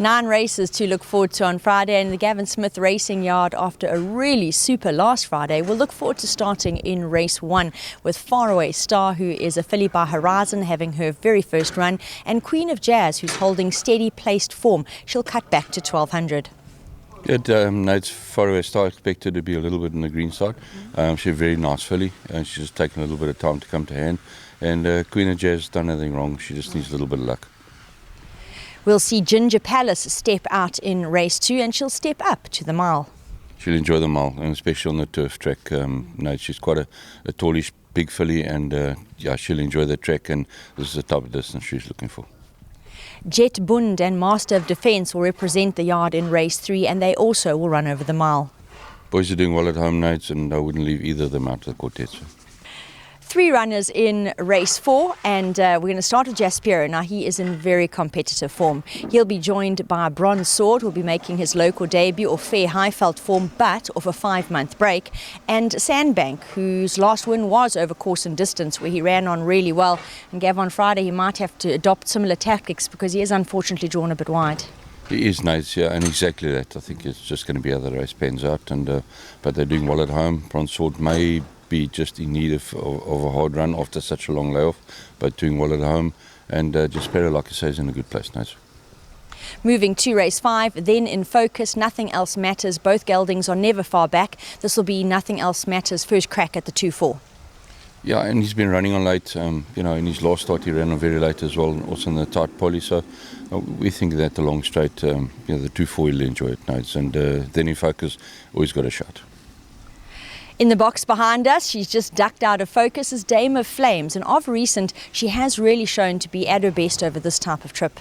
9 races to look forward to on Friday, and the Gavin Smith Racing Yard, after a really super last Friday, will look forward to starting in race 1 with Faraway Star, who is a filly by Horizon, having her very first run, and Queen of Jazz, who's holding steady placed form. She'll cut back to 1200. Good. It's Faraway Star, expected to be a little bit on the green side. She's a very nice filly, and she's just taken a little bit of time to come to hand. And Queen of Jazz has done nothing wrong. She just needs a little bit of luck. We'll see Ginger Palace step out in race 2, and she'll step up to the mile. She'll enjoy the mile, and especially on the turf track. She's quite a tallish, big filly, and she'll enjoy the track, and this is the type of distance she's looking for. Jet Bund and Master of Defence will represent the yard in race 3, and they also will run over the mile. Boys are doing well at home nights, and I wouldn't leave either of them out of the quartet. So. 3 runners in race 4, and we're going to start with Jaspero. Now, he is in very competitive form. He'll be joined by Bronze Sword, who'll be making his local debut, or Fair Highveld form, but off a 5-month break, and Sandbank, whose last win was over course and distance, where he ran on really well. And Gav, on Friday, he might have to adopt similar tactics because he is unfortunately drawn a bit wide. He is nice, yeah, and exactly that. I think it's just going to be how the race pans out, and but they're doing well at home. Bronze Sword may be just in need of a hard run after such a long layoff, but doing well at home, and Jaspero, like I say, is in a good place now. Moving to race 5, then in Focus, Nothing Else Matters. Both geldings are never far back. This will be Nothing Else Matters' first crack at the 2-4. Yeah, and he's been running on late. In his last start he ran on very late as well, also in the tight poly. So we think that the long straight, the 2-4 will enjoy it now. And then in Focus, always got a shot. In the box behind us, she's just ducked out of Focus, is Dame of Flames, and of recent she has really shown to be at her best over this type of trip.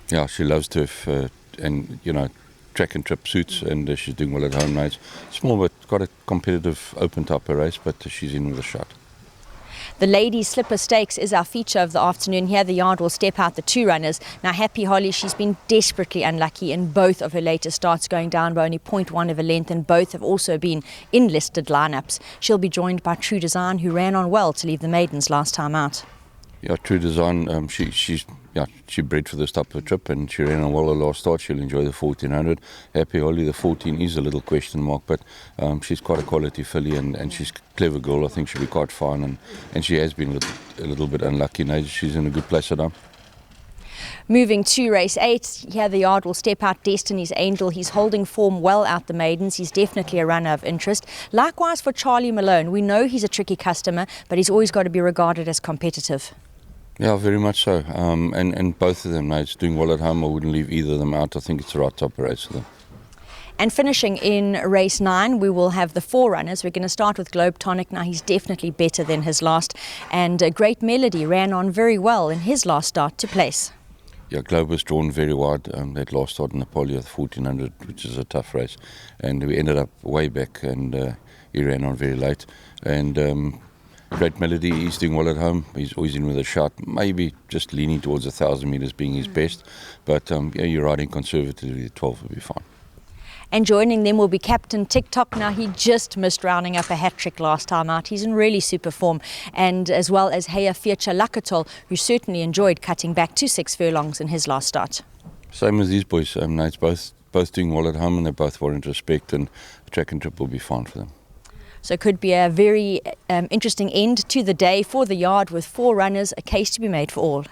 Yeah, she loves turf, and track and trip suits, and she's doing well at home now. It's small but quite a competitive open type of race, but she's in with a shot. The Ladies Slipper Stakes is our feature of the afternoon. Here the yard will step out the 2 runners. Now, Happy Holly, she's been desperately unlucky in both of her latest starts, going down by only 0.1 of a length, and both have also been in listed lineups. She'll be joined by True Design, who ran on well to leave the maidens last time out. Yeah, True Design, she bred for this type of trip, and she ran on well the last start. She'll enjoy the 1400. Happy Holly, the 14 is a little question mark, but she's quite a quality filly, and she's a clever girl. I think she'll be quite fine, and she has been a little bit unlucky now. She's in a good place at home. Moving to race 8, here the yard will step out Destiny's Angel. He's holding form well out the maidens. He's definitely a runner of interest. Likewise for Charlie Malone. We know he's a tricky customer, but he's always got to be regarded as competitive. Yeah, very much so. And both of them now, it's doing well at home. I wouldn't leave either of them out. I think it's the right type of race for them. And finishing in race 9, we will have the 4 runners. We're going to start with Globe Tonic. Now, he's definitely better than his last. And Great Melody ran on very well in his last start to place. Yeah, Globe was drawn very wide. That last start in the poly of 1400, which is a tough race. And we ended up way back, and he ran on very late. And Great Melody, he's doing well at home. He's always in with a shot, maybe just leaning towards 1,000 metres being his best. But you're riding conservatively, 12 will be fine. And joining them will be Captain TikTok. Now, he just missed rounding up a hat-trick last time out. He's in really super form. And as well as Heya Fircha Lakatol, who certainly enjoyed cutting back to 6 furlongs in his last start. Same as these boys. It's both doing well at home, and they both warrant respect, and the track and trip will be fine for them. So it could be a very interesting end to the day for the yard with 4 runners, a case to be made for all.